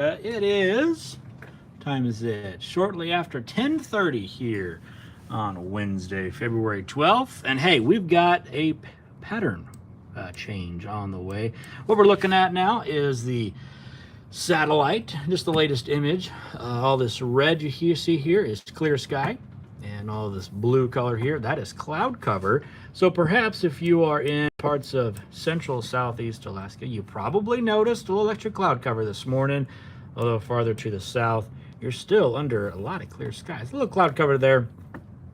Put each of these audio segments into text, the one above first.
It is, time is it? Shortly after 10:30 here on Wednesday, February 12th. And hey, we've got a pattern change on the way. What we're looking at now is the satellite, just the latest image. All this red you see here is clear sky, and all this blue color here, that is cloud cover. So perhaps if you are in parts of central southeast Alaska, you probably noticed a little extra cloud cover this morning. Although farther to the south, you're still under a lot of clear skies. A little cloud cover there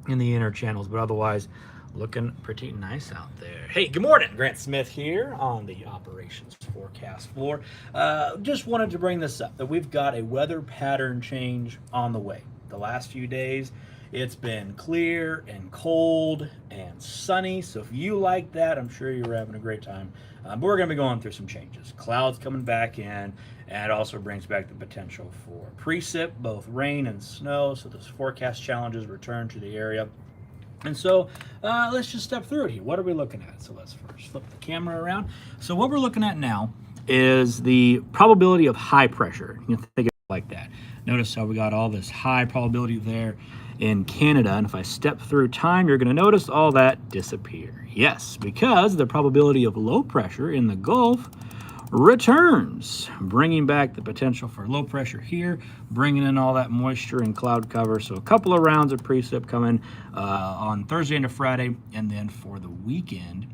in the inner channels, but otherwise looking pretty nice out there. Hey, good morning. Grant Smith here on the operations forecast floor. Just wanted to bring this up, that we've got a weather pattern change on the way. The last few days, it's been clear and cold and sunny. So if you like that, I'm sure you're having a great time. But we're going to be going through some changes. Clouds coming back in, and it also brings back the potential for precip, both rain and snow. So those forecast challenges return to the area. And so let's just step through it here. What are we looking at? So let's first flip the camera around. So what we're looking at now is the probability of high pressure. You can think of it like that. Notice how we got all this high probability there in Canada. And if I step through time, you're going to notice all that disappear. Yes, because the probability of low pressure in the Gulf returns, bringing back the potential for low pressure here, bringing in all that moisture and cloud cover. So a couple of rounds of precip coming on Thursday into Friday, and then for the weekend.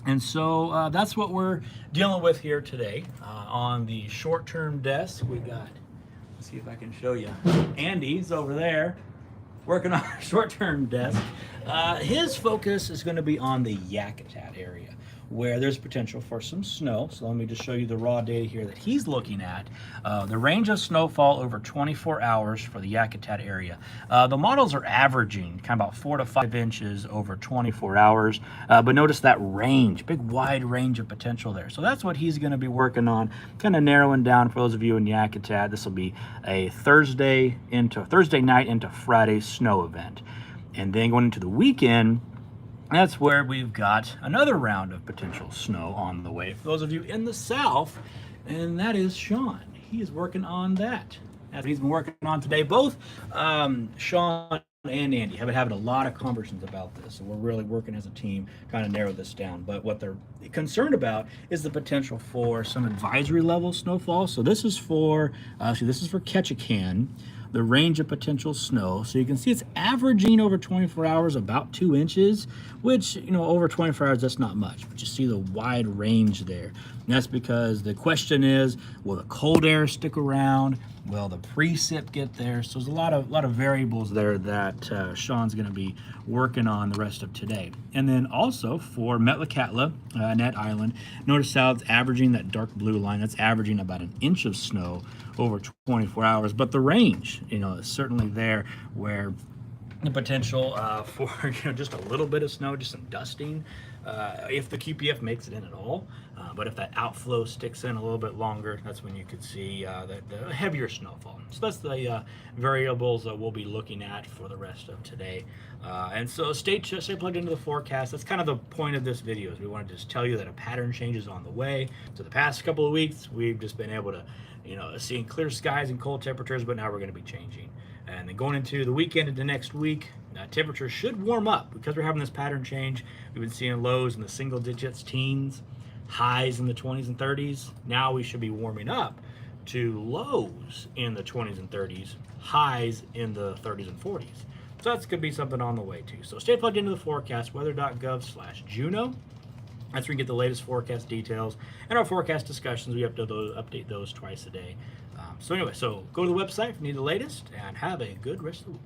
And so that's what we're dealing with here today. On the short-term desk, we got, let's see if I can show you, Andy's over there working on our short-term desk. His focus is going to be on the Yakutat area, where there's potential for some snow. So let me just show you the raw data here that he's looking at. The range of snowfall over 24 hours for the Yakutat area. The models are averaging kind of about 4 to 5 inches over 24 hours. But notice that range, big wide range of potential there. So that's what he's going to be working on, kind of narrowing down for those of you in Yakutat. This will be a Thursday night into Friday snow event. And then going into the weekend, that's where we've got another round of potential snow on the way for those of you in the south, and that is Sean. He is working on that. That's what he's been working on today. Both Sean and Andy have been having a lot of conversations about this, so we're really working as a team trying to narrow this down. But what they're concerned about is the potential for some advisory level snowfall. So this is for Ketchikan, the range of potential snow. So you can see it's averaging over 24 hours about 2 inches, which, over 24 hours, that's not much. But you see the wide range there. And that's because the question is, will the cold air stick around? Will the precip get there? So there's a lot of variables there that Sean's going to be working on the rest of today. And then also for Metlakatla, Annette Island, notice how it's averaging that dark blue line. That's averaging about 1 inch of snow over 24 hours. But the range, is certainly there, where the potential for just a little bit of snow, just some dusting, if the QPF makes it in at all. But if that outflow sticks in a little bit longer, that's when you could see the heavier snowfall. So that's the variables that we'll be looking at for the rest of today. And so stay plugged into the forecast. That's kind of the point of this video, is we want to just tell you that a pattern change is on the way. So the past couple of weeks, we've just been able to seeing clear skies and cold temperatures, but now we're going to be changing. And then going into the weekend into next week, temperatures should warm up because we're having this pattern change. We've been seeing lows in the single digits, teens, highs in the 20s and 30s. Now we should be warming up to lows in the 20s and 30s, highs in the 30s and 40s. So that's going to be something on the way too. So stay plugged into the forecast, weather.gov/Juneau. That's where you get the latest forecast details and our forecast discussions. We have to update those twice a day. So anyway, so go to the website if you need the latest, and have a good rest of the week.